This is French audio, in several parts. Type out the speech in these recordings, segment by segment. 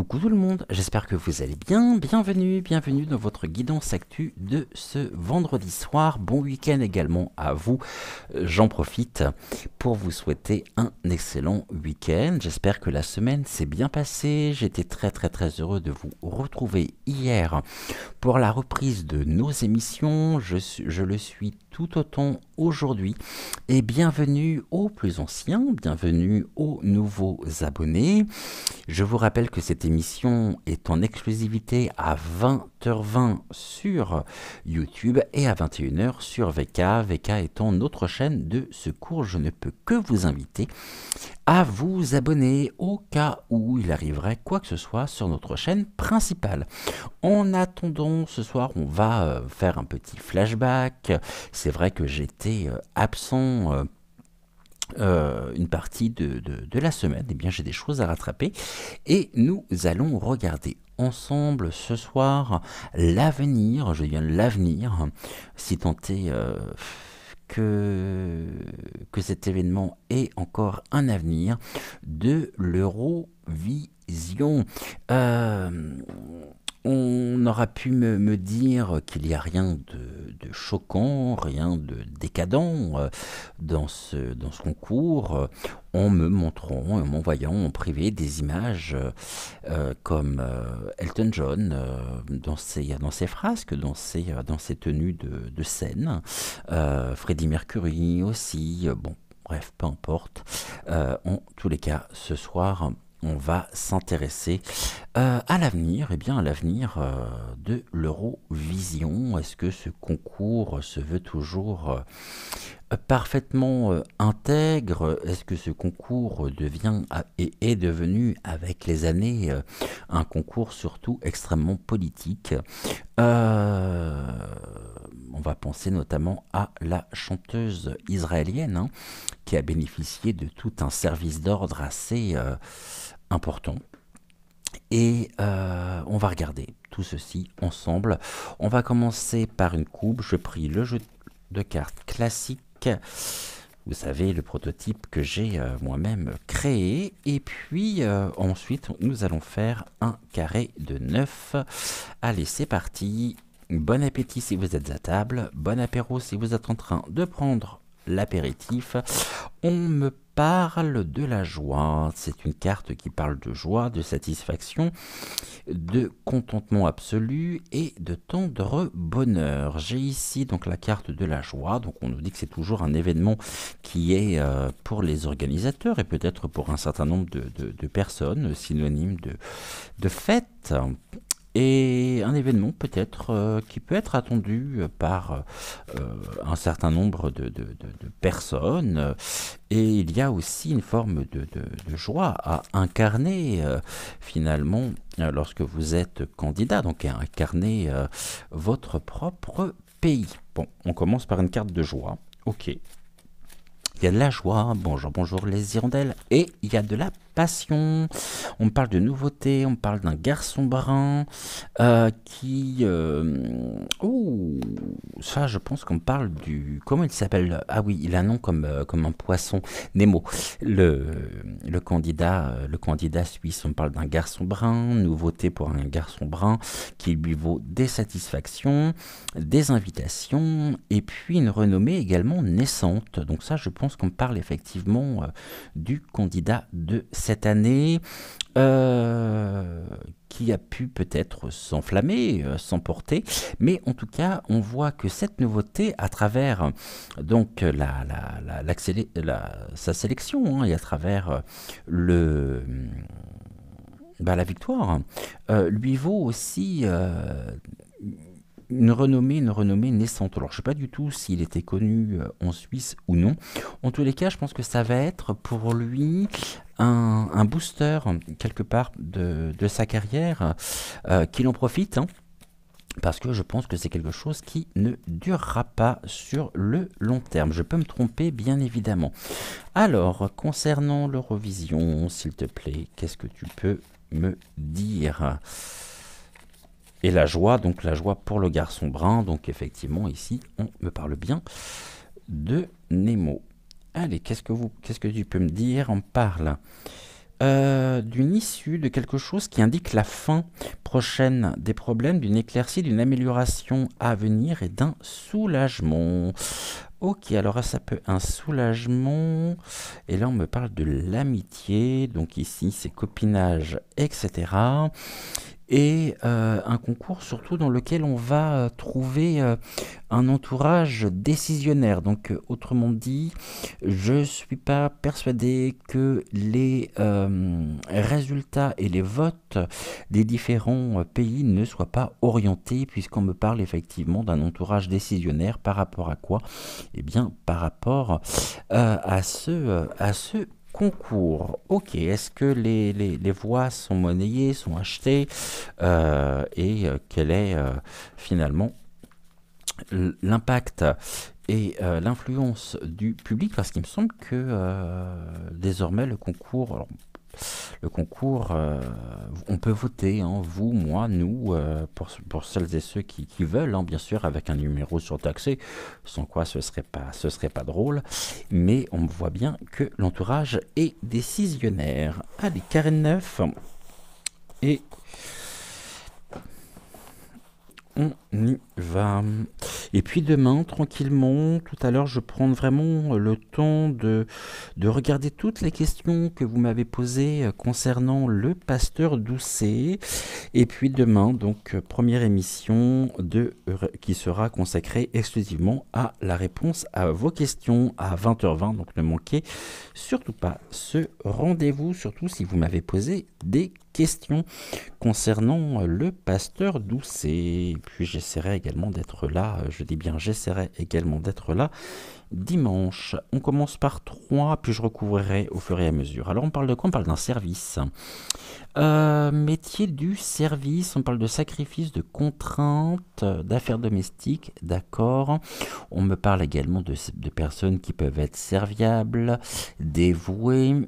Coucou tout le monde, j'espère que vous allez bien, bienvenue dans votre guidance actu de ce vendredi soir, bon week-end également à vous, j'en profite pour vous souhaiter un excellent week-end, j'espère que la semaine s'est bien passée, j'étais très heureux de vous retrouver hier pour la reprise de nos émissions, je le suis tout autant aujourd'hui et bienvenue aux plus anciens, bienvenue aux nouveaux abonnés. Je vous rappelle que cette émission est en exclusivité à 20h20 sur YouTube et à 21h sur VK. VK étant notre chaîne de secours, je ne peux que vous inviter à vous abonner au cas où il arriverait quoi que ce soit sur notre chaîne principale. En attendant, ce soir, on va faire un petit flashback. C'est vrai que j'étais absent une partie de la semaine, eh bien j'ai des choses à rattraper et nous allons regarder ensemble ce soir l'avenir, je dis bien l'avenir, si tant est que cet événement ait encore un avenir, de l'Eurovision. On aura pu me dire qu'il n'y a rien de choquant, rien de décadent dans ce concours, en me montrant, en m'envoyant en privé des images comme Elton John dans ses frasques, dans ses tenues de scène, Freddie Mercury aussi, bon, bref, peu importe. En tous les cas, ce soir, on va s'intéresser à l'avenir, à l'avenir de l'Eurovision. Est-ce que ce concours se veut toujours parfaitement intègre? Est-ce que ce concours devient et est devenu avec les années un concours surtout extrêmement politique? On va penser notamment à la chanteuse israélienne qui a bénéficié de tout un service d'ordre assez important. Et on va regarder tout ceci ensemble. On va commencer par une coupe. Je prie le jeu de cartes classique. Vous savez, le prototype que j'ai moi-même créé. Et puis ensuite, nous allons faire un carré de 9. Allez, c'est parti. Bon appétit si vous êtes à table. Bon apéro si vous êtes en train de prendre l'apéritif. On me parle de la joie. C'est une carte qui parle de joie, de satisfaction, de contentement absolu et de tendre bonheur. J'ai ici donc la carte de la joie. Donc on nous dit que c'est toujours un événement qui est pour les organisateurs et peut-être pour un certain nombre de personnes synonyme de fête. Et un événement peut-être qui peut être attendu par un certain nombre de personnes. Et il y a aussi une forme de joie à incarner finalement lorsque vous êtes candidat, donc à incarner votre propre pays. Bon, on commence par une carte de joie. Ok. Il y a de la joie, bonjour les hirondelles, et il y a de la passion. On me parle de nouveautés, on me parle d'un garçon brun qui... Oh, ça je pense qu'on me parle du... Comment il s'appelle? Ah oui, il a un nom comme un poisson, Nemo. Le candidat suisse, on me parle d'un garçon brun, nouveauté pour un garçon brun qui lui vaut des satisfactions, des invitations, et puis une renommée également naissante. Donc ça, je pense qu'on parle effectivement du candidat de cette année qui a pu peut-être s'enflammer, s'emporter, mais en tout cas, on voit que cette nouveauté, à travers donc sa sélection et à travers la victoire, lui vaut aussi une renommée naissante. Alors, je ne sais pas du tout s'il était connu en Suisse ou non. En tous les cas, je pense que ça va être pour lui un booster, quelque part, de sa carrière, qu'il en profite, parce que je pense que c'est quelque chose qui ne durera pas sur le long terme. Je peux me tromper, bien évidemment. Alors, concernant l'Eurovision, s'il te plaît, qu'est-ce que tu peux me dire ? Et la joie, donc la joie pour le garçon brun. Donc effectivement, ici, on me parle bien de Nemo. Allez, qu'est-ce que tu peux me dire? On parle d'une issue, de quelque chose qui indique la fin prochaine des problèmes, d'une éclaircie, d'une amélioration à venir et d'un soulagement. Ok, alors ça peut un soulagement. Et là, on me parle de l'amitié. Donc ici, c'est copinage, etc. Et un concours surtout dans lequel on va trouver un entourage décisionnaire. Donc autrement dit, je ne suis pas persuadé que les résultats et les votes des différents pays ne soient pas orientés, puisqu'on me parle effectivement d'un entourage décisionnaire. Par rapport à quoi? Eh bien, par rapport à ce concours. Ok, est-ce que les voix sont monnayées, sont achetées et quel est finalement l'impact et l'influence du public? Parce qu'il me semble que désormais le concours, on peut voter, hein, vous, moi, nous, pour celles et ceux qui veulent, hein, bien sûr, avec un numéro surtaxé, sans quoi ce serait pas drôle, mais on voit bien que l'entourage est décisionnaire. Allez, carré 9, et on y va. Et puis demain, tranquillement, tout à l'heure, je prends vraiment le temps de regarder toutes les questions que vous m'avez posées concernant le pasteur Doucet. Et puis demain, donc, première émission qui sera consacrée exclusivement à la réponse à vos questions à 20h20. Donc ne manquez surtout pas ce rendez-vous, surtout si vous m'avez posé des questions concernant le pasteur Doucet. Et puis j'essaierai également d'être là, je dis bien j'essaierai également d'être là dimanche. On commence par 3, puis je recouvrirai au fur et à mesure. Alors on parle de quoi? On parle d'un service. Métier du service, on parle de sacrifice, de contraintes, d'affaires domestiques, d'accord. On me parle également de personnes qui peuvent être serviables, dévouées.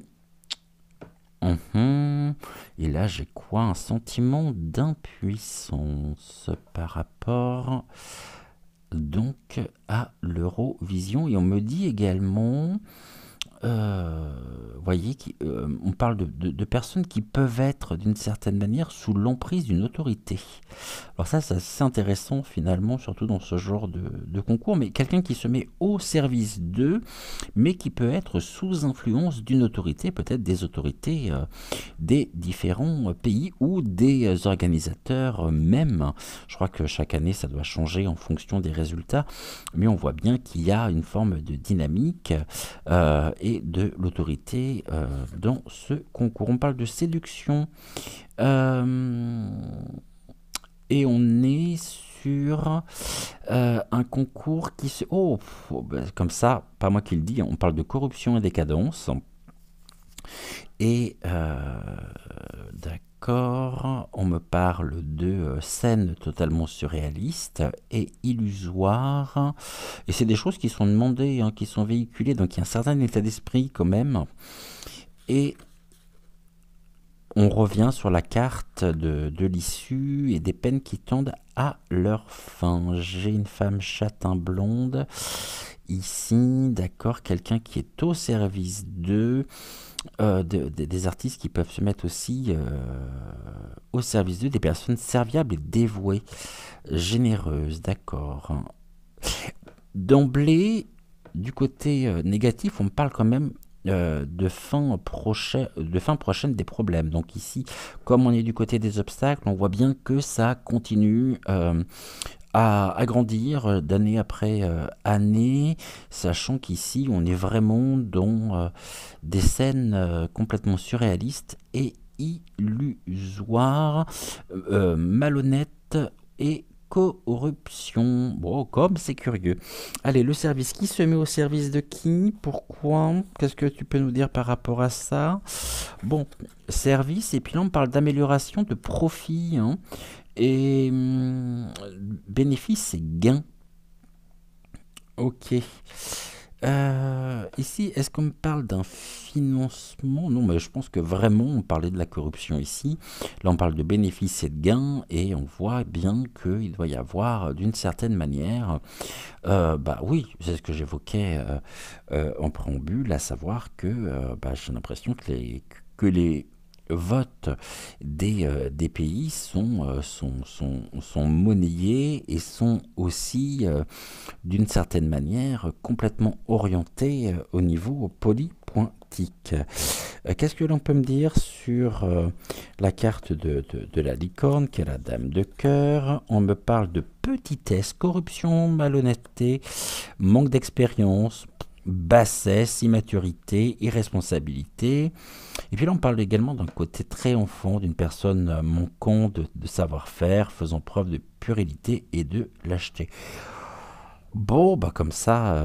Et là, j'ai quoi? Un sentiment d'impuissance par rapport donc à l'Eurovision. Et on me dit également, voyez, on parle de personnes qui peuvent être d'une certaine manière sous l'emprise d'une autorité. Alors ça, c'est assez intéressant finalement, surtout dans ce genre de concours, mais quelqu'un qui se met au service d'eux, mais qui peut être sous influence d'une autorité, peut-être des autorités des différents pays ou des organisateurs même. Je crois que chaque année, ça doit changer en fonction des résultats, mais on voit bien qu'il y a une forme de dynamique et de l'autorité dans ce concours. On parle de séduction et on est sur un concours qui se... Oh, comme ça, pas moi qui le dis, on parle de corruption et décadence. Et d'accord, on me parle de scènes totalement surréalistes et illusoires. Et c'est des choses qui sont demandées, hein, qui sont véhiculées, donc il y a un certain état d'esprit quand même. Et on revient sur la carte de l'issue et des peines qui tendent à leur fin. J'ai une femme châtain blonde ici, d'accord, quelqu'un qui est au service d'eux. Des artistes qui peuvent se mettre aussi au service d'eux, des personnes serviables et dévouées, généreuses, d'accord. D'emblée, du côté négatif, on parle quand même de fin prochaine des problèmes. Donc ici, comme on est du côté des obstacles, on voit bien que ça continue à grandir d'année après année, sachant qu'ici on est vraiment dans des scènes complètement surréalistes et illusoires, malhonnêtes et corruption. Bon, comme c'est curieux. Allez, le service. Qui se met au service de qui? Pourquoi? Qu'est-ce que tu peux nous dire par rapport à ça? Bon, service, et puis là on parle d'amélioration de profit, hein. Et bénéfice et gain. Ok. Ici, est-ce qu'on me parle d'un financement? Non, mais je pense que vraiment, on parlait de la corruption ici. Là, on parle de bénéfices et de gains, et on voit bien qu'il doit y avoir, d'une certaine manière, bah oui, c'est ce que j'évoquais en préambule, à savoir que j'ai l'impression que les votes des pays sont monnayés et sont aussi, d'une certaine manière, complètement orientés au niveau polypointique. Qu'est-ce que l'on peut me dire sur la carte de la licorne, qui est la dame de cœur? On me parle de petitesse, corruption, malhonnêteté, manque d'expérience, bassesse, immaturité, irresponsabilité. Et puis là, on parle également d'un côté très enfant, d'une personne manquant de savoir-faire, faisant preuve de puérilité et de lâcheté. Bon, bah comme ça,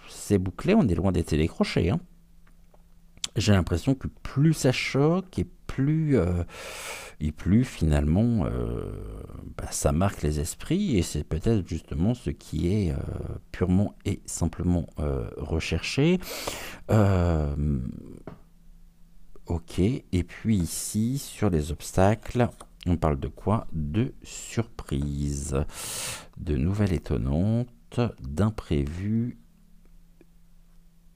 c'est bouclé, on est loin des télécrochets, hein. J'ai l'impression que plus ça choque et plus finalement ça marque les esprits, et c'est peut-être justement ce qui est purement et simplement recherché. Euh, ok, et puis ici sur les obstacles, on parle de quoi? De surprise, de nouvelles étonnantes, d'imprévus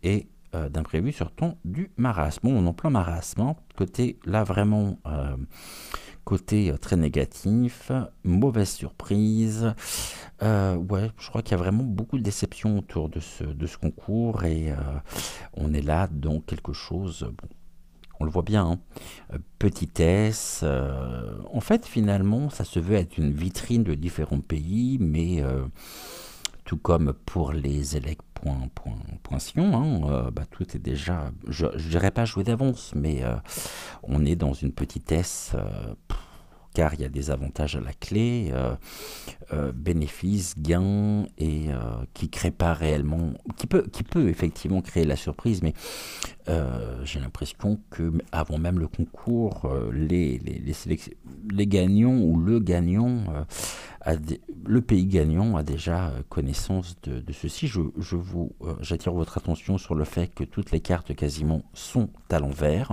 et d'imprévu sur ton du marasme. Bon, on est en plein marasme, hein. Côté là vraiment côté très négatif, mauvaise surprise. Ouais, je crois qu'il y a vraiment beaucoup de déception autour de ce concours, et on est là dans quelque chose. Bon, on le voit bien, hein. Petitesse. En fait, finalement, ça se veut être une vitrine de différents pays, mais tout comme pour les élèves Sion, hein, tout est déjà, je dirais pas joué d'avance, mais on est dans une petitesse, car il y a des avantages à la clé, bénéfices, gains, et qui crée pas réellement, qui peut effectivement créer la surprise, mais j'ai l'impression que avant même le concours, les gagnants ou le gagnant, le pays gagnant a déjà connaissance de ceci. J'attire votre attention sur le fait que toutes les cartes quasiment sont à l'envers,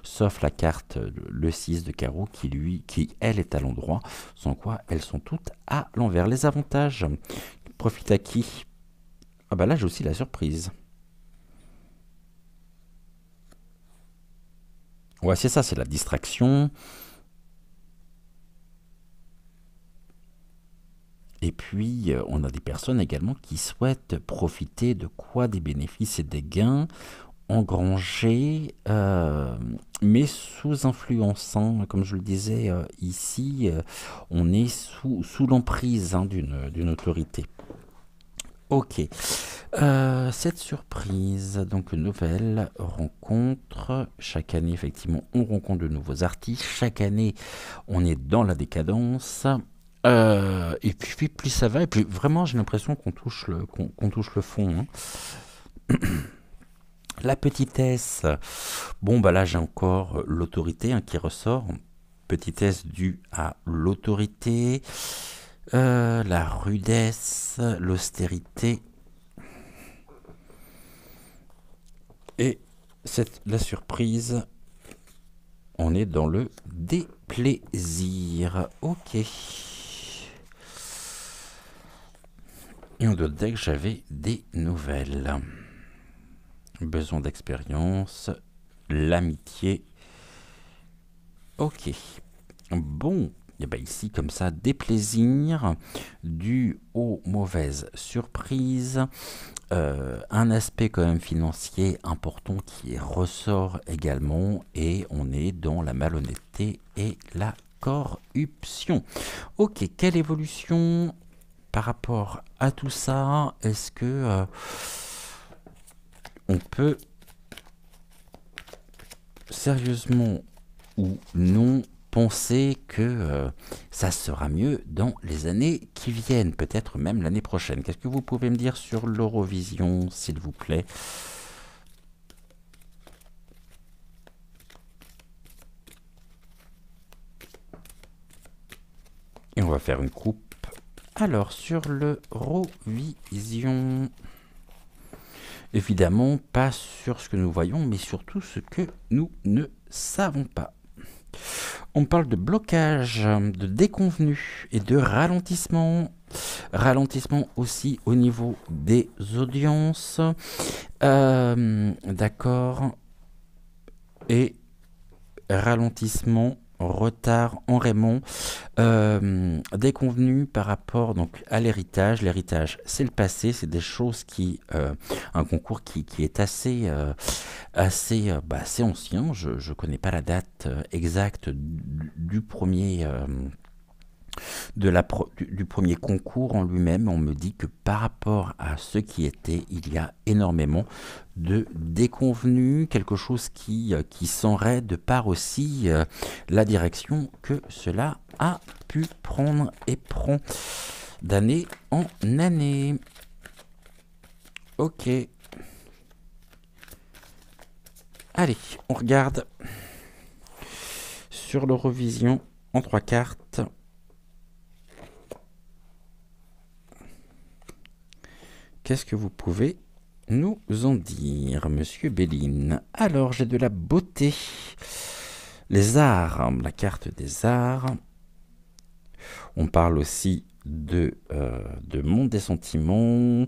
sauf la carte le 6 de carreau qui elle est à l'endroit, sans quoi elles sont toutes à l'envers. Les avantages, profite à qui? Ah bah là j'ai aussi la surprise. Ouais, c'est ça, c'est la distraction. Et puis, on a des personnes également qui souhaitent profiter de quoi? Des bénéfices et des gains engrangés, mais sous influence, hein. Comme je le disais ici, on est sous l'emprise, hein, d'une autorité. Ok. Cette surprise, donc une nouvelle rencontre. Chaque année, effectivement, on rencontre de nouveaux artistes. Chaque année, on est dans la décadence. Et puis, plus ça va, et puis vraiment, j'ai l'impression qu'on touche le fond, hein. La petitesse. Bon, bah là, j'ai encore l'autorité, hein, qui ressort. Petitesse due à l'autorité. La rudesse, l'austérité. Et la surprise, on est dans le déplaisir. Ok. Et on notait que j'avais des nouvelles. Besoin d'expérience, l'amitié. Ok. Bon, et bien ici, comme ça, déplaisir dû aux mauvaises surprises. Un aspect quand même financier important qui ressort également, et on est dans la malhonnêteté et la corruption. Ok, quelle évolution par rapport à tout ça? Est-ce que on peut sérieusement ou non penser que ça sera mieux dans les années qui viennent, peut-être même l'année prochaine? Qu'est-ce que vous pouvez me dire sur l'Eurovision, s'il vous plaît? Et on va faire une coupe. Alors, sur l'Eurovision, évidemment, pas sur ce que nous voyons, mais surtout ce que nous ne savons pas. On parle de blocage, de déconvenus et de ralentissement. Ralentissement aussi au niveau des audiences. D'accord. Et ralentissement, retard, enrayement, déconvenus par rapport donc à l'héritage. L'héritage, c'est le passé, c'est des choses un concours qui est assez ancien. Je ne connais pas la date exacte du premier du premier concours en lui-même. On me dit que par rapport à ce qui était, il y a énormément de déconvenus, quelque chose qui s'enraie de par aussi la direction que cela a pu prendre et prend d'année en année. Ok. Allez, on regarde sur l'Eurovision en 3 cartes. Qu'est-ce que vous pouvez nous en dire, monsieur Béline? Alors, j'ai de la beauté. Les arts, la carte des arts. On parle aussi de monde des sentiments,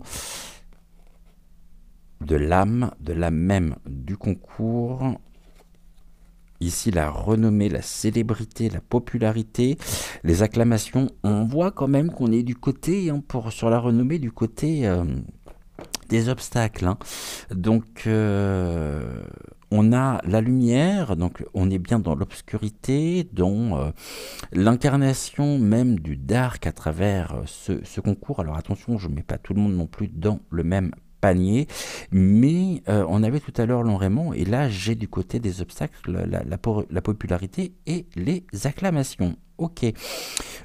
de l'âme même du concours. Ici, la renommée, la célébrité, la popularité, les acclamations. On voit quand même qu'on est du côté, sur la renommée, du côté des obstacles. Donc, on a la lumière, donc on est bien dans l'obscurité, dans l'incarnation même du dark à travers ce concours. Alors attention, je ne mets pas tout le monde non plus dans le même panier, mais on avait tout à l'heure l'enrayement, et là j'ai du côté des obstacles la popularité et les acclamations. Ok.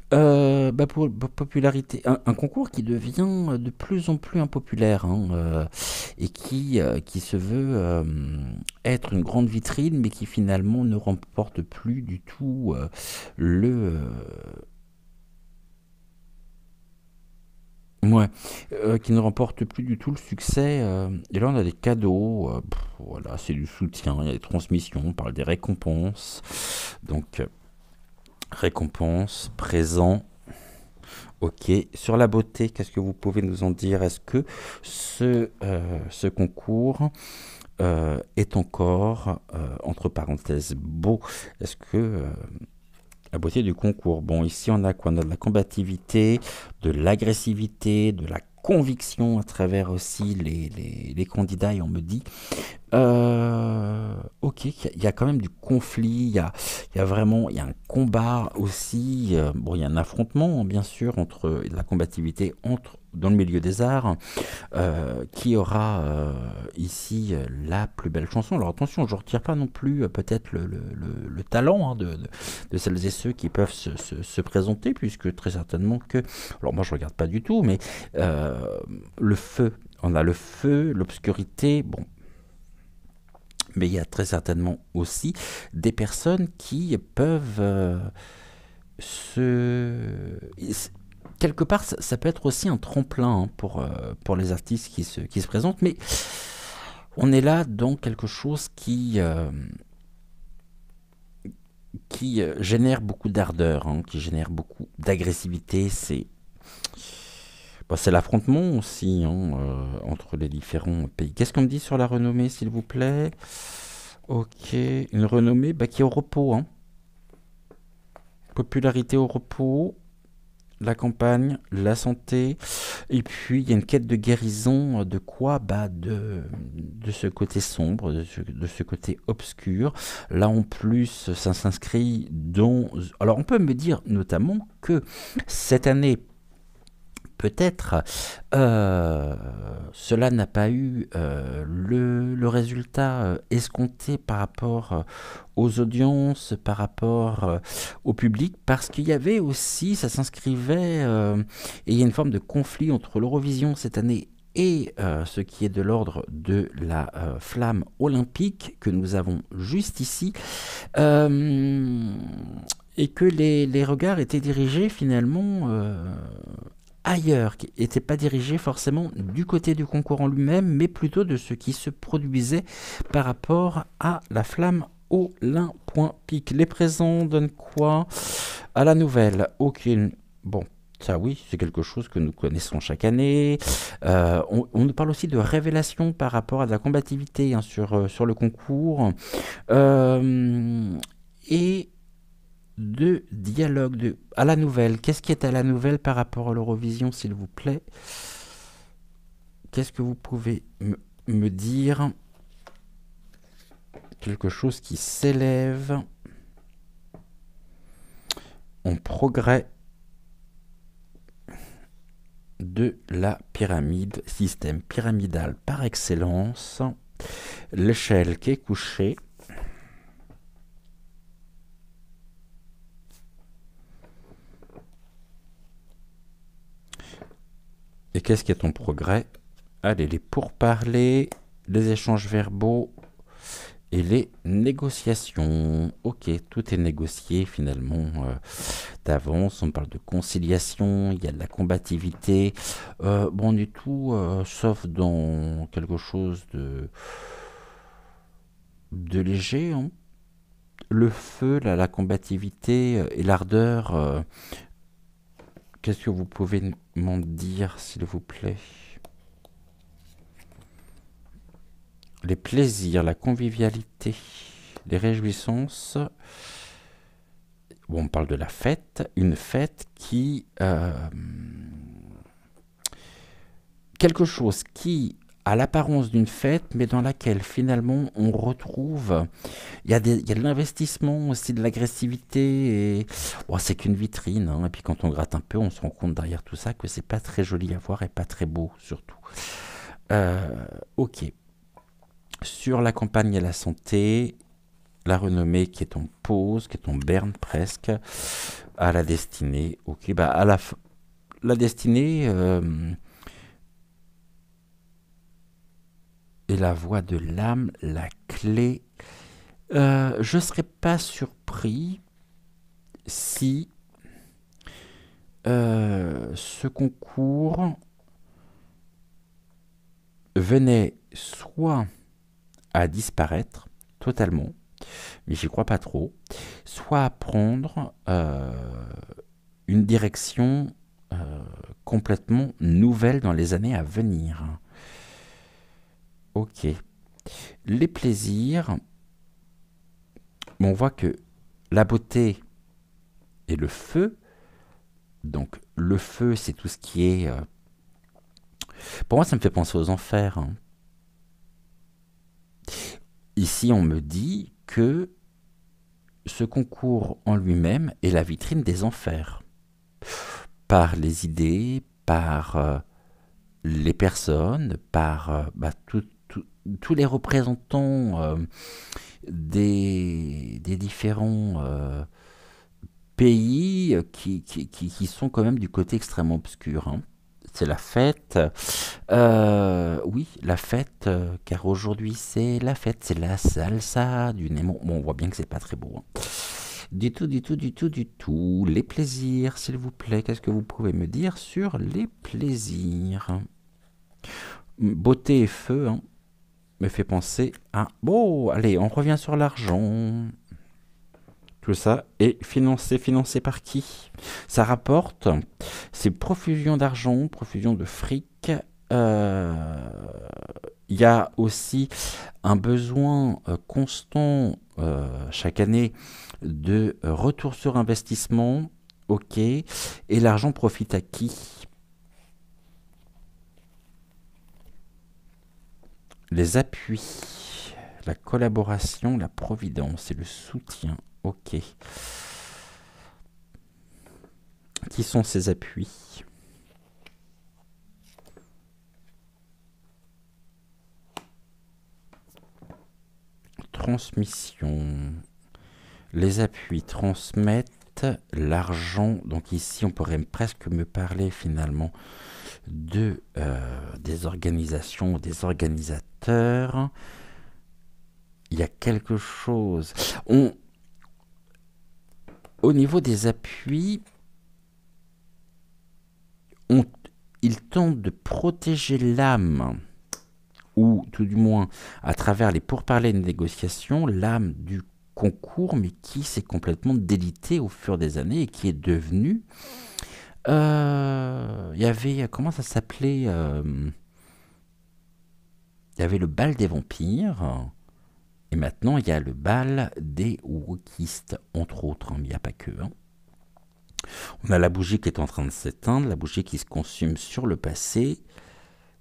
Pour popularité, un concours qui devient de plus en plus impopulaire, et qui se veut être une grande vitrine, mais qui finalement ne remporte plus du tout qui ne remporte plus du tout le succès. Et là, on a des cadeaux. Voilà, c'est du soutien. Il y a des transmissions. On parle des récompenses. Donc, récompenses, présents. Ok. Sur la beauté, qu'est-ce que vous pouvez nous en dire? Est-ce que ce concours est encore, entre parenthèses, beau? Est-ce que la beauté du concours. Bon, ici, on a quoi? On a de la combativité, de l'agressivité, de la conviction à travers aussi les candidats. Et on me dit, ok, il y a quand même du conflit, il y a un combat aussi. Bon, il y a un affrontement, bien sûr, entre la combativité dans le milieu des arts. Qui aura ici la plus belle chanson? Alors attention, je ne retire pas non plus peut-être le talent de celles et ceux qui peuvent se présenter, puisque très certainement que... Alors moi je ne regarde pas du tout, mais le feu, on a le feu, l'obscurité, bon. Mais il y a très certainement aussi des personnes qui peuvent quelque part, ça peut être aussi un tremplin pour les artistes qui se présentent, mais on est là dans quelque chose qui génère beaucoup d'ardeur, qui génère beaucoup d'agressivité. C'est l'affrontement aussi entre les différents pays. Qu'est-ce qu'on me dit sur la renommée, s'il vous plaît? Ok, une renommée qui est au repos. Popularité au repos. La campagne, la santé, et puis il y a une quête de guérison de quoi? De ce côté sombre, de ce côté obscur. Là en plus, ça s'inscrit dans... Alors on peut me dire notamment que cette année, peut-être cela n'a pas eu le résultat escompté par rapport aux audiences, par rapport au public, parce qu'il y avait aussi, ça s'inscrivait, et il y a une forme de conflit entre l'Eurovision cette année et ce qui est de l'ordre de la flamme olympique que nous avons juste ici, et que les regards étaient dirigés finalement ailleurs, qui n'était pas dirigé forcément du côté du concours en lui-même, mais plutôt de ce qui se produisait par rapport à la flamme olympique. Les présents donnent quoi à la nouvelle? Ok, bon, ça oui, c'est quelque chose que nous connaissons chaque année. On nous parle aussi de révélation par rapport à de la combativité sur le concours. de dialogue à la nouvelle. Qu'est-ce qui est à la nouvelle par rapport à l'Eurovision, s'il vous plaît? Qu'est-ce que vous pouvez me dire? Quelque chose qui s'élève en progrès de la pyramide, système pyramidal par excellence, l'échelle qui est couchée. Et qu'est-ce qui est en progrès? Allez, les pourparlers, les échanges verbaux et les négociations. Ok, tout est négocié finalement d'avance. On parle de conciliation, il y a de la combativité. Bon, du tout, sauf dans quelque chose de léger. Hein. Le feu, la combativité et l'ardeur. Qu'est-ce que vous pouvez m'en dire, s'il vous plaît? Les plaisirs, la convivialité, les réjouissances. Bon, on parle de la fête, une fête qui... quelque chose qui a l'apparence d'une fête, mais dans laquelle finalement on retrouve... Il y a de l'investissement, aussi de l'agressivité, et bon, c'est qu'une vitrine, hein. Et puis quand on gratte un peu, on se rend compte derrière tout ça que c'est pas très joli à voir et pas très beau, surtout. Ok. Sur la campagne et la santé, la renommée qui est en pause, qui est en berne presque, à la destinée. Ok, bah à la destinée et la voix de l'âme, la clé. Je ne serais pas surpris si ce concours venait soit à disparaître totalement, mais j'y crois pas trop, soit à prendre une direction complètement nouvelle dans les années à venir. Ok. Les plaisirs, on voit que la beauté et le feu, donc le feu c'est tout ce qui est... pour moi ça me fait penser aux enfers. Hein. Ici, on me dit que ce concours en lui-même est la vitrine des enfers. Par les idées, par les personnes, par tous les représentants des différents pays qui sont quand même du côté extrêmement obscur. Hein. C'est la fête. Oui, la fête, car aujourd'hui c'est la fête, c'est la salsa du Nemo. Bon, on voit bien que c'est pas très beau. Hein. Du tout, du tout, du tout, du tout. Les plaisirs, s'il vous plaît, qu'est-ce que vous pouvez me dire sur les plaisirs? Beauté et feu, hein, me fait penser à... Bon, allez, on revient sur l'argent. Tout ça est financé par qui? Ça rapporte, c'est profusion d'argent, profusion de fric. Il y a aussi un besoin constant chaque année de retour sur investissement. Ok. Et l'argent profite à qui? Les appuis, la collaboration, la providence et le soutien. Ok. Qui sont ces appuis? Transmission. Les appuis transmettent l'argent. Donc ici, on pourrait presque me parler finalement de des organisations, des organisateurs. Il y a quelque chose. Au niveau des appuis, ils tentent de protéger l'âme, ou tout du moins à travers les pourparlers de négociations, l'âme du concours, mais qui s'est complètement délité au fur des années et qui est devenu... Il y avait... Comment ça s'appelait il y avait le bal des vampires. Et maintenant, il y a le bal des wokistes, entre autres, hein, mais il n'y a pas que. Hein. On a la bougie qui est en train de s'éteindre, la bougie qui se consume sur le passé,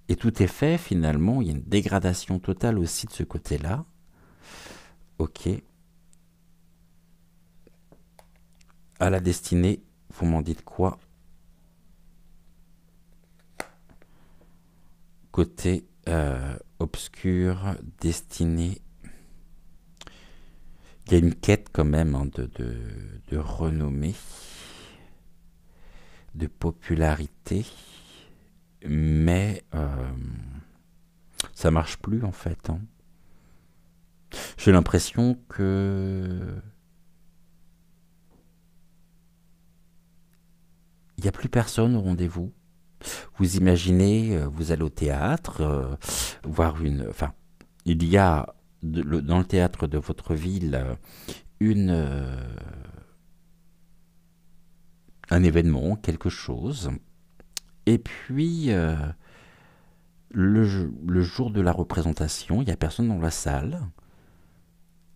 et tout est fait finalement. Il y a une dégradation totale aussi de ce côté-là. Ok. À la destinée, vous m'en dites quoi? Côté obscur, destinée. Il y a une quête quand même hein, de renommée, de popularité, mais ça marche plus en fait. Hein. J'ai l'impression que il n'y a plus personne au rendez-vous. Vous imaginez, vous allez au théâtre, voir une... Enfin, il y a dans le théâtre de votre ville une, un événement, quelque chose. Et puis, le jour de la représentation, il n'y a personne dans la salle.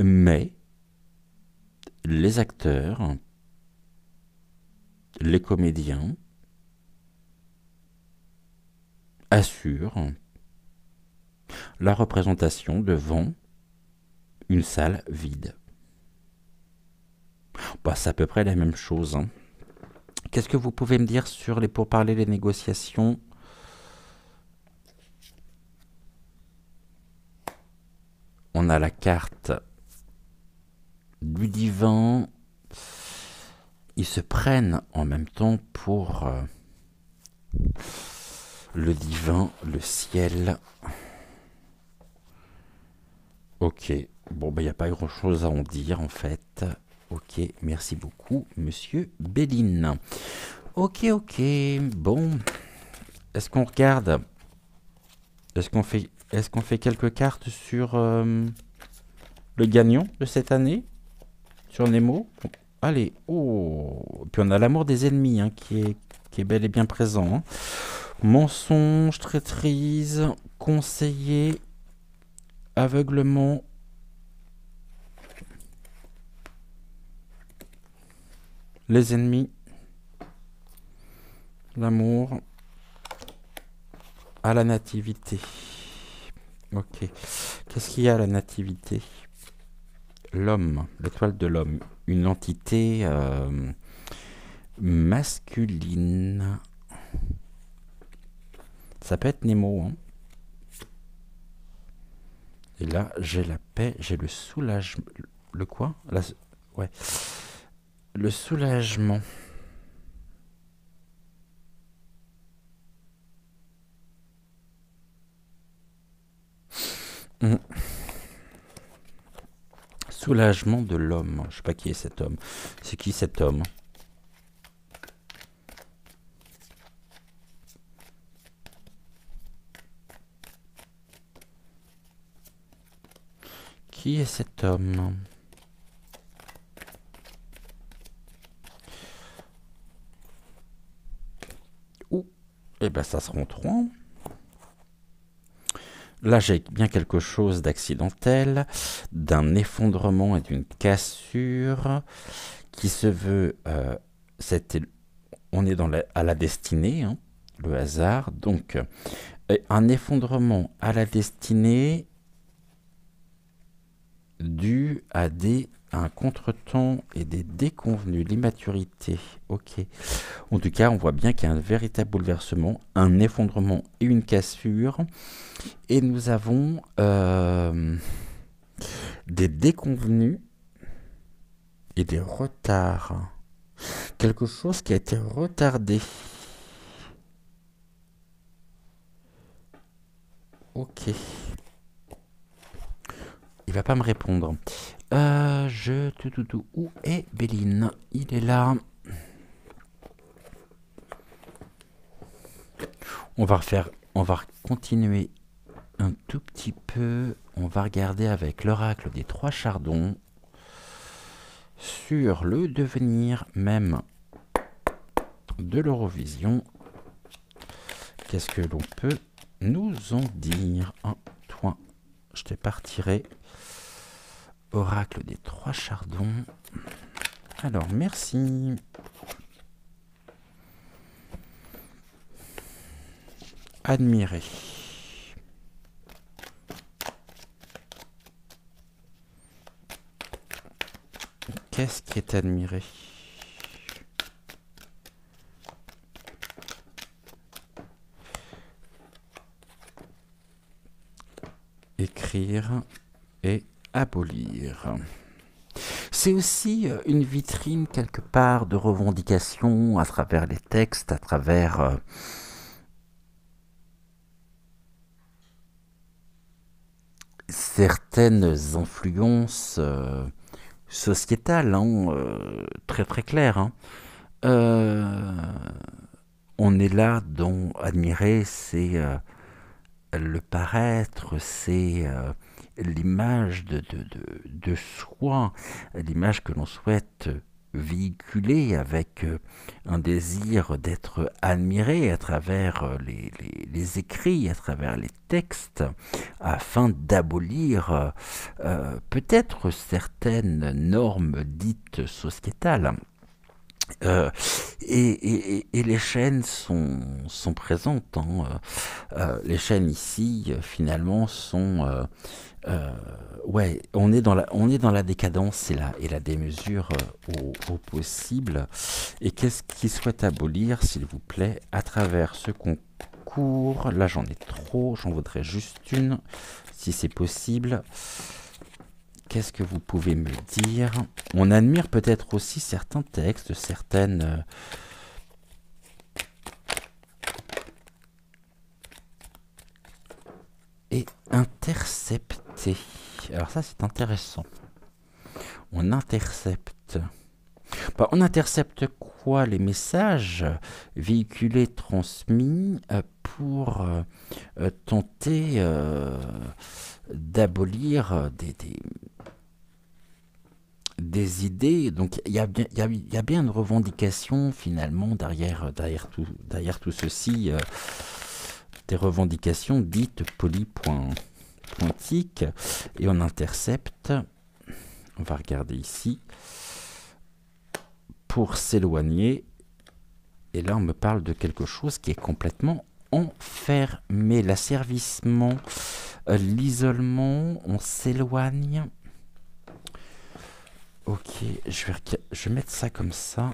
Mais les acteurs, les comédiens assurent la représentation devant une salle vide. Bah, c'est à peu près la même chose. Hein. Qu'est-ce que vous pouvez me dire sur les pourparlers, les négociations? On a la carte du divin. Ils se prennent en même temps pour le divin, le ciel. Ok, bon, bah, il n'y a pas grand-chose à en dire en fait. Ok, merci beaucoup, monsieur Béline. Ok, bon. Est-ce qu'on regarde? Est-ce qu'on fait quelques cartes sur le gagnant de cette année? Sur Nemo? Allez, oh. Puis on a l'amour des ennemis hein, qui est bel et bien présent. Hein. Mensonge, traîtrise, conseiller, aveuglement. Les ennemis. L'amour. À la nativité. Ok. Qu'est-ce qu'il y a à la nativité? L'homme, l'étoile de l'homme. Une entité masculine. Ça peut être Nemo. Hein. Et là, j'ai la paix, j'ai le soulagement. Le quoi? Ouais. Le soulagement. Mmh. Soulagement de l'homme. Je sais pas qui est cet homme. C'est qui cet homme? Qui est cet homme? Ouh. Eh ben ça seront trois. Là, j'ai bien quelque chose d'accidentel, d'un effondrement et d'une cassure qui se veut... on est à la destinée, hein, le hasard. Donc, un effondrement à la destinée dû à un contretemps et des déconvenus, l'immaturité. Ok. En tout cas, on voit bien qu'il y a un véritable bouleversement, un effondrement et une cassure. Et nous avons des déconvenus et des retards. Quelque chose qui a été retardé. Ok. Il va pas me répondre. Où est Béline? Il est là. On va continuer un tout petit peu. On va regarder avec l'oracle des trois chardons sur le devenir même de l'Eurovision. Qu'est-ce que l'on peut nous en dire? Toi, je t'ai pas retiré. oracle des trois chardons. Alors, merci. Admirer. Qu'est-ce qui est admiré? Écrire et abolir. C'est aussi une vitrine quelque part de revendication à travers les textes, à travers certaines influences sociétales, hein, très très claires. Hein. On est là dans admirer, c'est le paraître, c'est l'image de soi, l'image que l'on souhaite véhiculer avec un désir d'être admiré à travers les écrits, à travers les textes, afin d'abolir peut-être certaines normes dites sociétales. Et les chaînes sont présentes. Hein. Les chaînes ici, finalement, sont... ouais, on est dans la décadence et la démesure au possible. Et qu'est-ce qu'ils souhaitent abolir, s'il vous plaît, à travers ce concours? Là, j'en ai trop, j'en voudrais juste une, si c'est possible. Qu'est-ce que vous pouvez me dire? On admire peut-être aussi certains textes, certaines... et intercepter. Alors ça, c'est intéressant. On intercepte. Bah, on intercepte quoi? Les messages véhiculés, transmis pour tenter d'abolir des idées. Donc il y a bien une revendication finalement derrière tout ceci, des revendications dites polypointiques, et on intercepte. On va regarder ici pour s'éloigner, et là on me parle de quelque chose qui est complètement enfermé, l'asservissement, l'isolement, on s'éloigne. Ok, je vais mettre ça comme ça.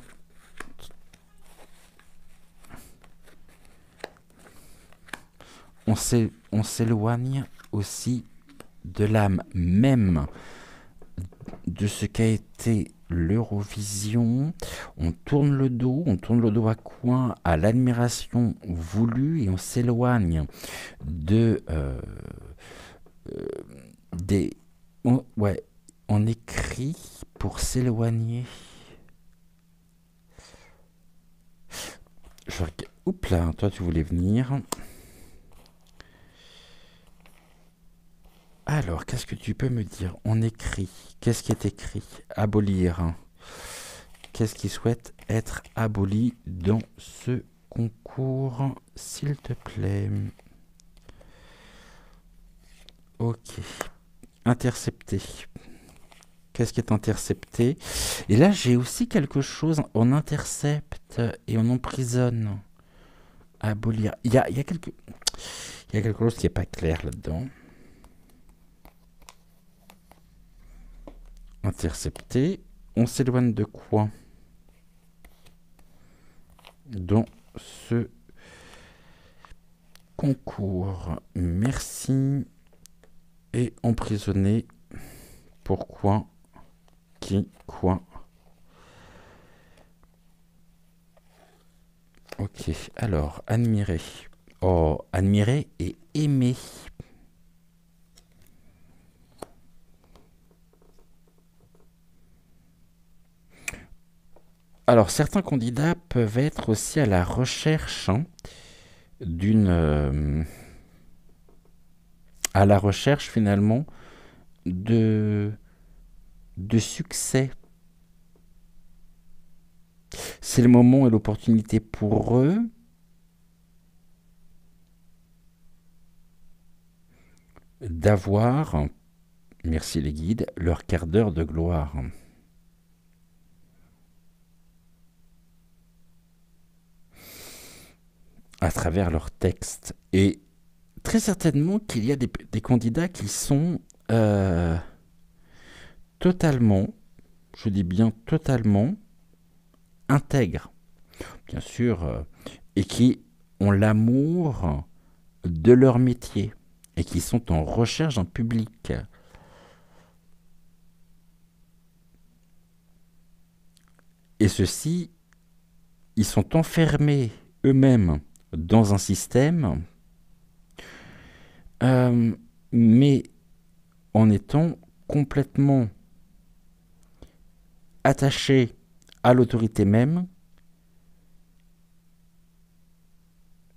On s'éloigne aussi de l'âme même de ce qu'a été l'Eurovision. On tourne le dos à quoi? À l'admiration voulue, et on s'éloigne de des... ouais, on écrit pour s'éloigner. Oups là, toi tu voulais venir. Alors, qu'est-ce que tu peux me dire? On écrit. Qu'est-ce qui est écrit? Abolir. Qu'est-ce qui souhaite être aboli dans ce concours, s'il te plaît? Ok. Intercepter. Qu'est-ce qui est intercepté? Et là, j'ai aussi quelque chose. On intercepte et on emprisonne. Abolir. Il y a quelque chose qui n'est pas clair là-dedans. Intercepter. On s'éloigne de quoi dans ce concours? Merci. Et emprisonner. Pourquoi? Qui? Quoi? Ok, alors, admirer. Oh, admirer et aimer. Alors, certains candidats peuvent être aussi à la recherche d'une... à la recherche, finalement, de succès. C'est le moment et l'opportunité pour eux d'avoir merci les guides, leur quart d'heure de gloire. À travers leurs textes. Et très certainement qu'il y a des candidats qui sont totalement, je dis bien totalement, intègres, bien sûr, et qui ont l'amour de leur métier et qui sont en recherche d'un public. Et ceux-ci, ils sont enfermés eux-mêmes dans un système, mais en étant complètement attachés à l'autorité même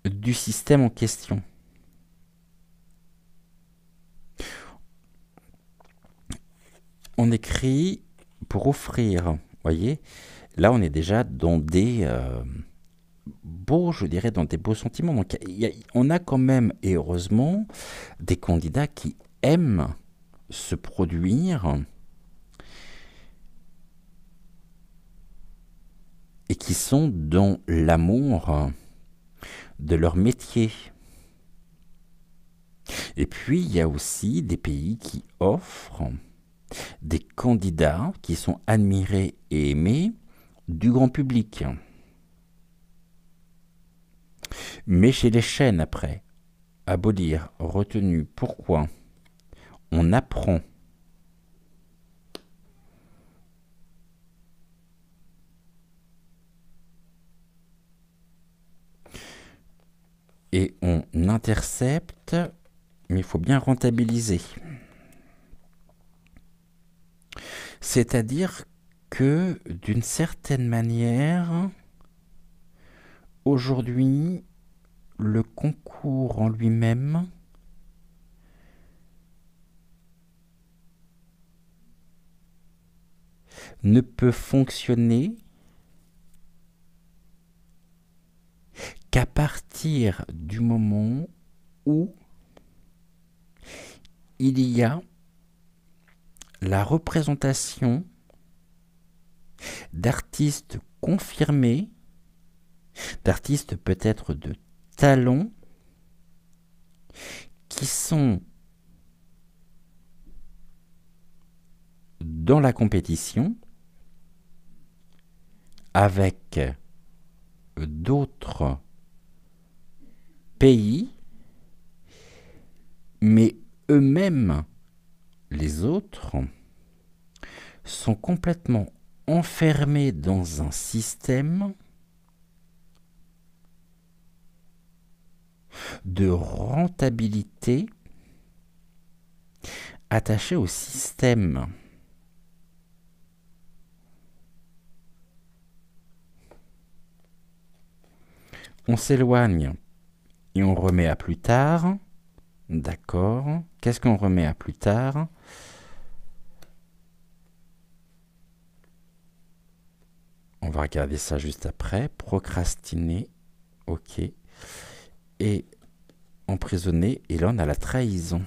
du système en question. On écrit pour offrir, voyez, là on est déjà dans des beaux, je dirais, dans des beaux sentiments. Donc on a quand même, et heureusement, des candidats qui aiment se produire et qui sont dans l'amour de leur métier. Et puis, il y a aussi des pays qui offrent des candidats qui sont admirés et aimés du grand public. Mais chez les chaînes, après, abolir, retenu, pourquoi? On apprend. Et on intercepte, mais il faut bien rentabiliser. C'est-à-dire que, d'une certaine manière, aujourd'hui, le concours en lui-même ne peut fonctionner qu'à partir du moment où il y a la représentation d'artistes confirmés, d'artistes peut-être de talent, qui sont dans la compétition avec d'autres pays, mais eux-mêmes, les autres, sont complètement enfermés dans un système de rentabilité attaché au système. On s'éloigne et on remet à plus tard. D'accord. Qu'est-ce qu'on remet à plus tard? On va regarder ça juste après. Procrastiner. Ok. Et emprisonner. Et là, on a la trahison.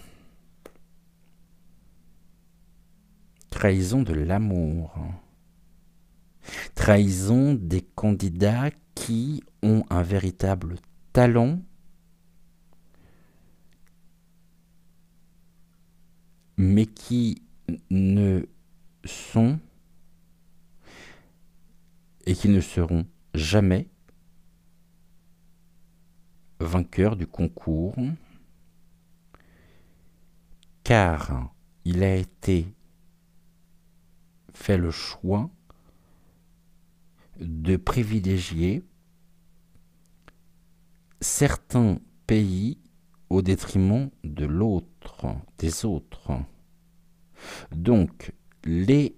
Trahison de l'amour. Trahison des candidats qui ont un véritable talent, mais qui ne sont et qui ne seront jamais vainqueurs du concours, car il a été fait le choix de privilégier certains pays au détriment de l'autre, des autres. Donc, les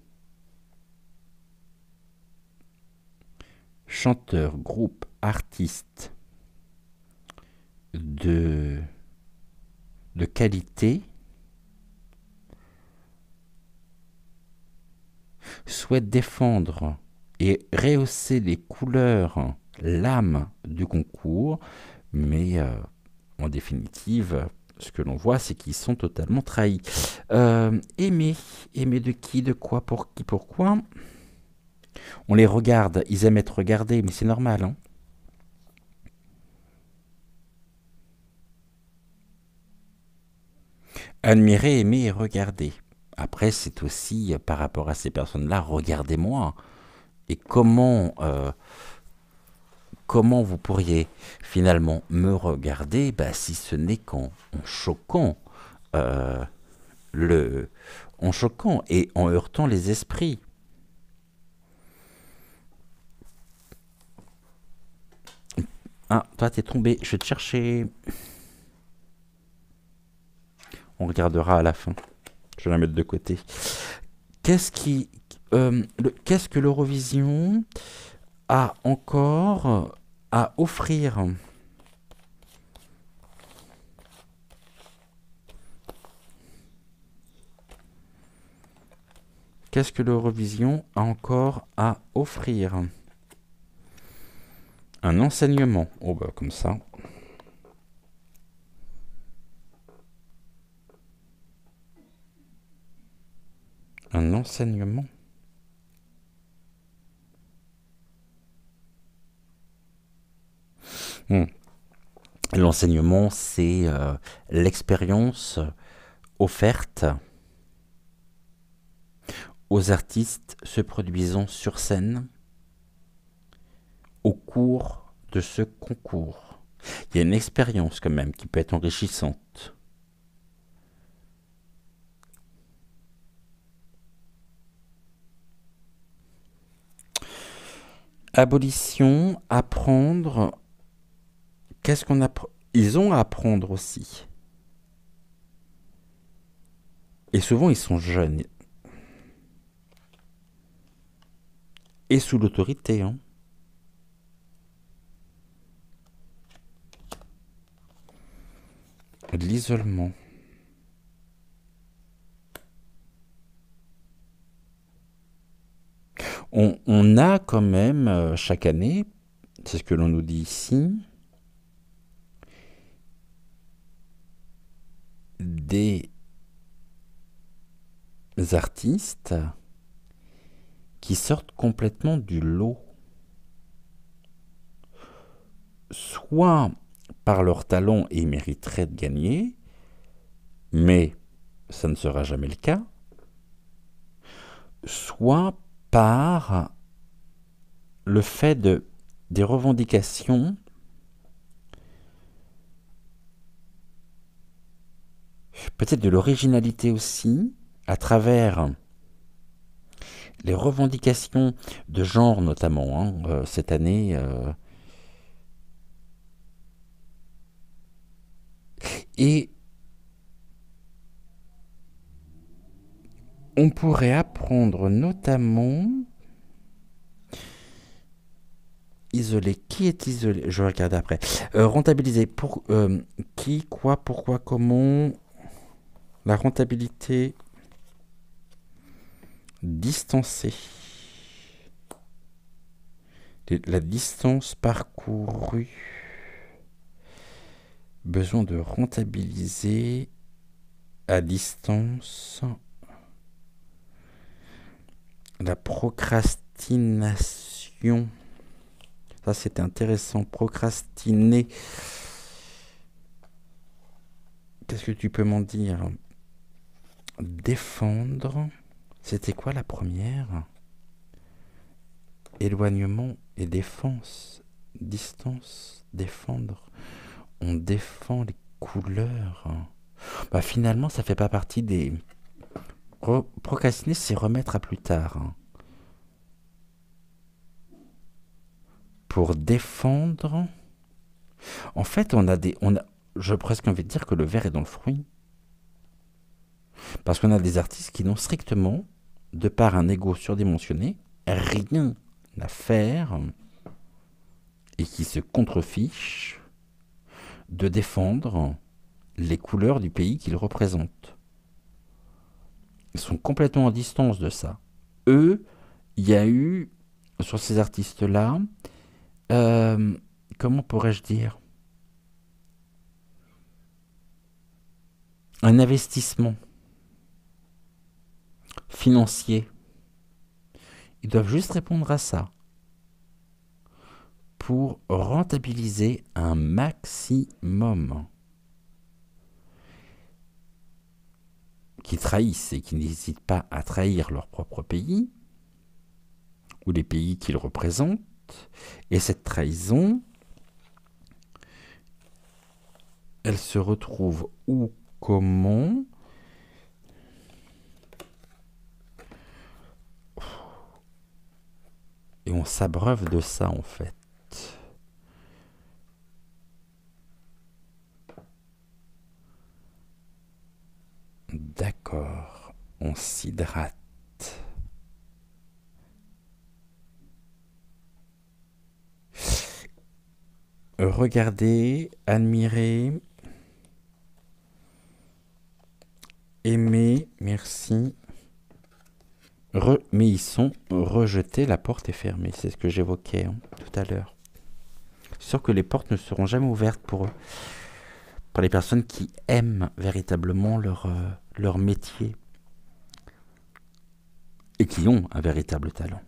chanteurs, groupes, artistes de qualité souhaitent défendre et rehausser les couleurs, l'âme du concours, mais en définitive, ce que l'on voit, c'est qu'ils sont totalement trahis. Aimer, aimer de qui, de quoi, pour qui, pourquoi. On les regarde, ils aiment être regardés, mais c'est normal, hein. Admirer, aimer et regarder. Après, c'est aussi par rapport à ces personnes-là, regardez-moi. Et comment vous pourriez finalement me regarder, bah, si ce n'est qu'en choquant euh, le, en choquant et en heurtant les esprits. Ah, toi t'es tombé, je vais te chercher. On regardera à la fin. Je vais la mettre de côté. Qu'est-ce que l'Eurovision a encore à offrir? Qu'est-ce que l'Eurovision a encore à offrir? Un enseignement. Oh bah comme ça. Un enseignement. L'enseignement, c'est l'expérience offerte aux artistes se produisant sur scène au cours de ce concours. Il y a une expérience quand même qui peut être enrichissante. Abolition, apprendre. Qu'est-ce qu'on apprend? Ils ont à apprendre aussi. Et souvent, ils sont jeunes. Et sous l'autorité, hein. De l'isolement. On a quand même, chaque année, c'est ce que l'on nous dit ici, des artistes qui sortent complètement du lot. Soit par leur talent et ils mériteraient de gagner, mais ça ne sera jamais le cas, soit par le fait des revendications peut-être de l'originalité aussi, à travers les revendications de genre notamment, hein, cette année. Et on pourrait apprendre notamment isolé. Qui est isolé? Je vais regarder après. Rentabiliser. Qui, quoi, pourquoi, comment. La rentabilité distancée. La distance parcourue. Besoin de rentabiliser à distance. La procrastination. Ça, c'est intéressant. Procrastiner. Qu'est-ce que tu peux m'en dire? Défendre. C'était quoi la première? Éloignement et défense. Distance. Défendre. On défend les couleurs. Bah, finalement, ça fait pas partie des... Procrastiner, c'est remettre à plus tard. Pour défendre... En fait, j'ai presque envie de dire que le verre est dans le fruit. Parce qu'on a des artistes qui n'ont strictement, de par un ego surdimensionné, rien à faire et qui se contrefichent de défendre les couleurs du pays qu'ils représentent. Ils sont complètement en distance de ça. Eux, il y a eu, sur ces artistes-là, comment pourrais-je dire? un investissement financier. Ils doivent juste répondre à ça pour rentabiliser un maximum. Qui trahissent et qui n'hésitent pas à trahir leur propre pays ou les pays qu'ils représentent. Et cette trahison, elle se retrouve où, comment? Et on s'abreuve de ça en fait. D'accord, on s'hydrate. Regardez, admirez, aimez, merci. Mais ils sont rejetés, la porte est fermée. C'est ce que j'évoquais tout à l'heure. C'est sûr que les portes ne seront jamais ouvertes pour eux. Pour les personnes qui aiment véritablement leur métier. Et qui ont un véritable talent.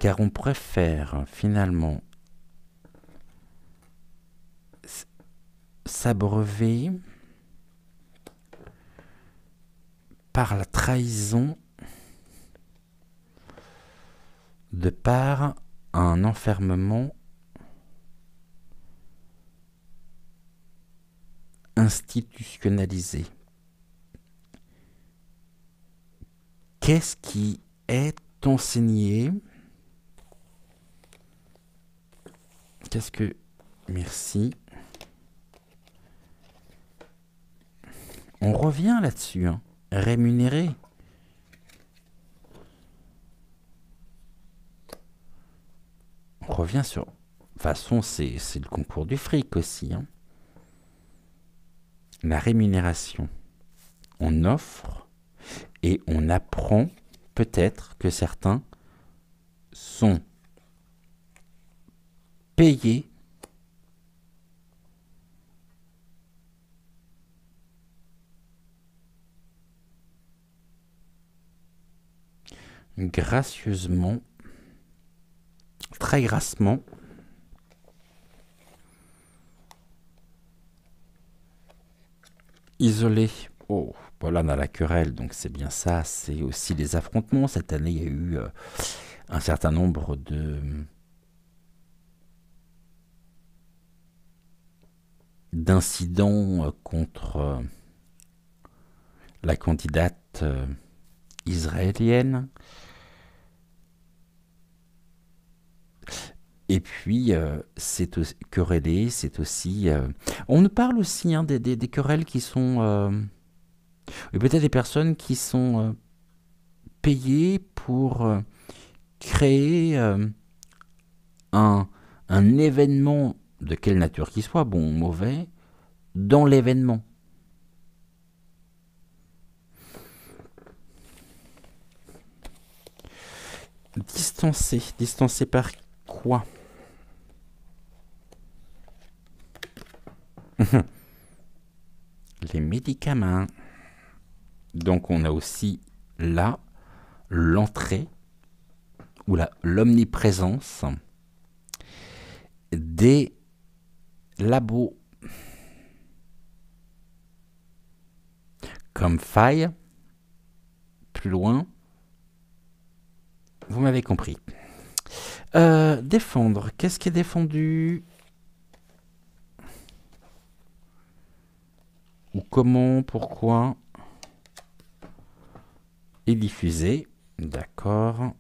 Car on préfère finalement s'abreuver par la trahison de par un enfermement institutionnalisé. Qu'est-ce qui est enseigné? Qu'est-ce que... Merci. On revient là-dessus, hein. Rémunéré. On revient sur... De toute façon, c'est le concours du fric aussi, hein. La rémunération. On offre et on apprend peut-être que certains sont payés gracieusement, très grassement, isolés. Oh, voilà, on a la querelle, donc c'est bien ça, c'est aussi les affrontements. Cette année, il y a eu un certain nombre d'incidents contre la candidate israélienne. Et puis, c'est querellé, c'est aussi... on nous parle aussi des querelles qui sont... et peut-être des personnes qui sont payées pour créer un événement de quelle nature qu'il soit, bon ou mauvais, dans l'événement. Distancé par quoi? Les médicaments. Donc on a aussi là l'entrée ou l'omniprésence des labos comme faille, plus loin, vous m'avez compris. Défendre, qu'est-ce qui est défendu? Ou comment, pourquoi? Et diffuser, d'accord.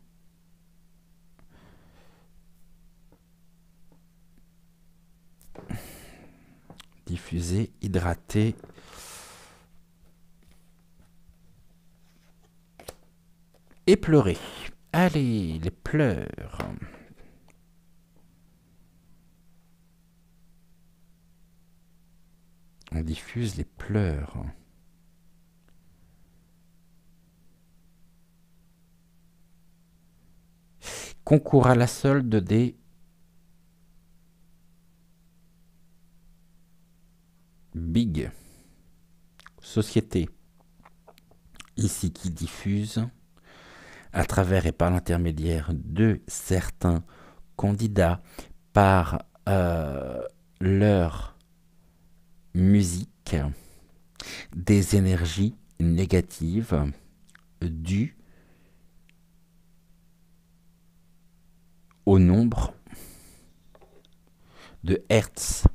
Diffuser, hydrater. Et pleurer. Allez, les pleurs. On diffuse les pleurs. Concours à la solde des big société ici qui diffuse à travers et par l'intermédiaire de certains candidats par leur musique des énergies négatives dues au nombre de Hertz.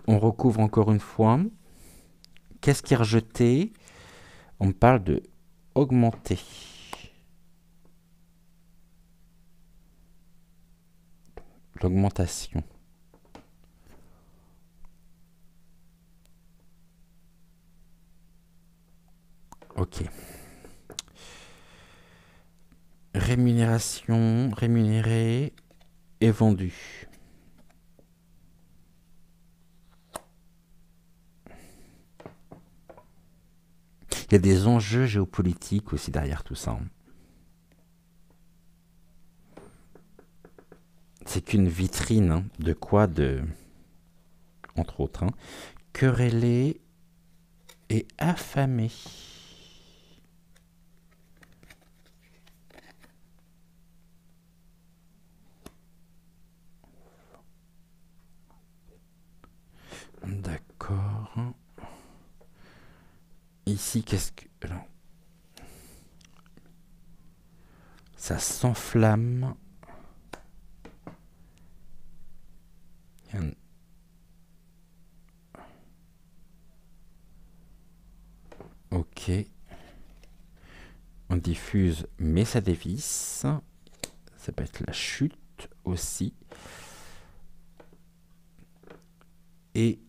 On recouvre encore une fois. Qu'est-ce qui est rejeté? On parle de augmenter. L'augmentation. Ok. Rémunération, rémunéré et vendu. Il y a des enjeux géopolitiques aussi derrière tout ça. C'est qu'une vitrine, hein, de quoi de... Entre autres, hein, querellé et affamé. D'accord. Ici, qu'est-ce que... Alors, ça s'enflamme. Ok. On diffuse, mais ça dévisse. Ça peut être la chute aussi. Et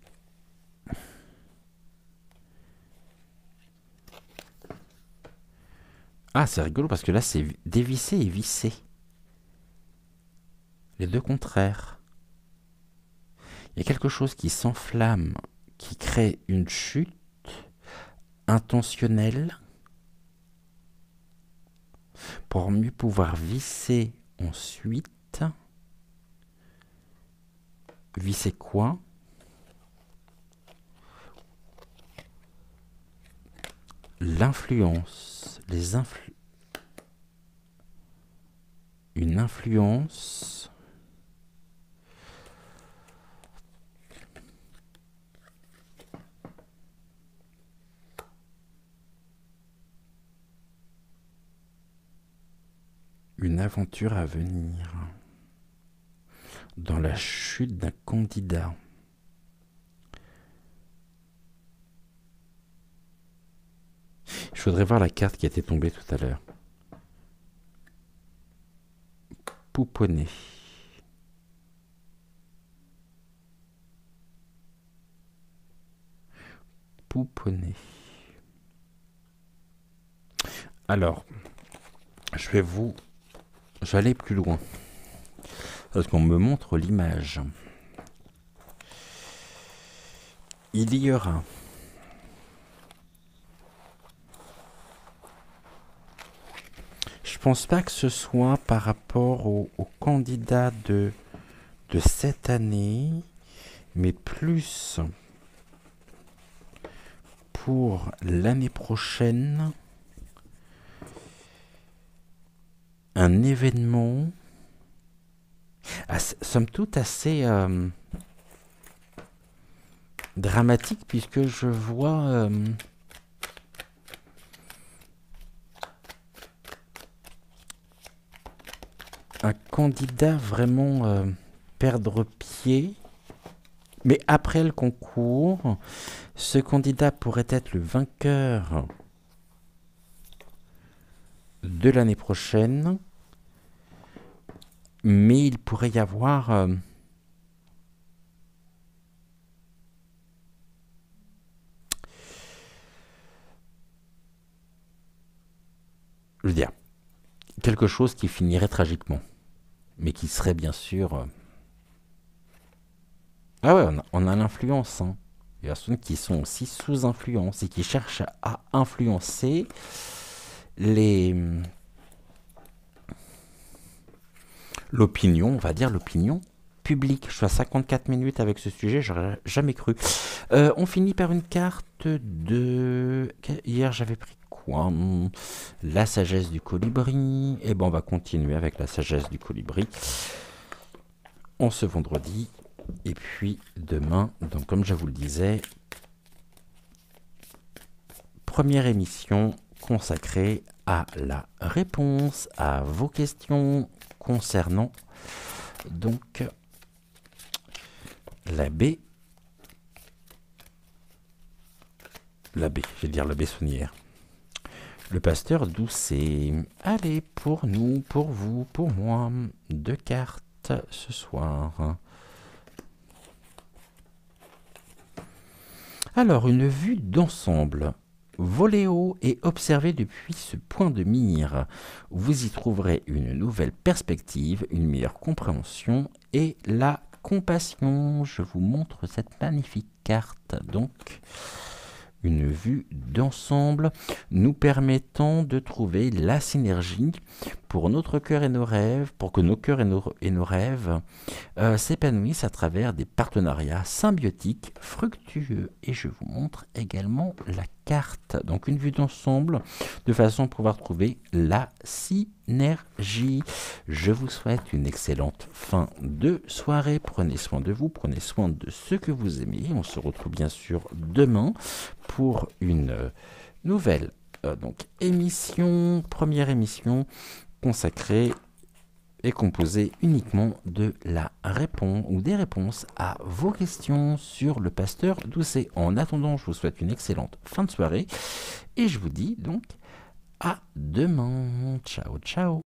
ah, c'est rigolo parce que là, c'est dévissé et vissé. Les deux contraires. Il y a quelque chose qui s'enflamme, qui crée une chute intentionnelle pour mieux pouvoir visser ensuite. Visser quoi? L'influence. Une influence. Une aventure à venir. Dans la chute d'un candidat. Je voudrais voir la carte qui a été tombée tout à l'heure. Pouponner. Pouponner. Alors, je vais aller plus loin. Parce qu'on me montre l'image. Il y aura je pense pas que ce soit par rapport aux candidats de cette année, mais plus pour l'année prochaine, un événement, somme toute assez dramatique, puisque je vois un candidat vraiment perdre pied. Mais après le concours, ce candidat pourrait être le vainqueur de l'année prochaine. Mais il pourrait y avoir je veux dire, quelque chose qui finirait tragiquement. Mais qui serait bien sûr... Ah ouais, on a l'influence. Hein. Il y a personnes qui sont aussi sous influence et qui cherchent à influencer l'opinion, on va dire l'opinion public. Je suis à 54 minutes avec ce sujet, j'aurais jamais cru. On finit par une carte de... Hier, j'avais pris quoi? La sagesse du colibri. Et ben, on va continuer avec la sagesse du colibri. On ce vendredi. Et puis demain, donc comme je vous le disais, première émission consacrée à la réponse à vos questions concernant donc l'abbé, je vais dire l'abbé Saunière, le pasteur Doucet. Allez, pour nous, pour vous, pour moi, 2 cartes ce soir. Alors, une vue d'ensemble. Volez haut et observez depuis ce point de mire. Vous y trouverez une nouvelle perspective, une meilleure compréhension et la compassion. Je vous montre cette magnifique carte. Donc, une vue d'ensemble nous permettant de trouver la synergie pour notre cœur et nos rêves, pour que nos cœurs et nos rêves s'épanouissent à travers des partenariats symbiotiques, fructueux. Et je vous montre également la carte, donc une vue d'ensemble, de façon à pouvoir trouver la synergie. Je vous souhaite une excellente fin de soirée. Prenez soin de vous, prenez soin de ceux que vous aimez. On se retrouve bien sûr demain pour une nouvelle émission, première émission consacrée et composée uniquement de la réponse ou des réponses à vos questions sur le pasteur Doucet. En attendant, je vous souhaite une excellente fin de soirée et je vous dis donc à demain. Ciao, ciao.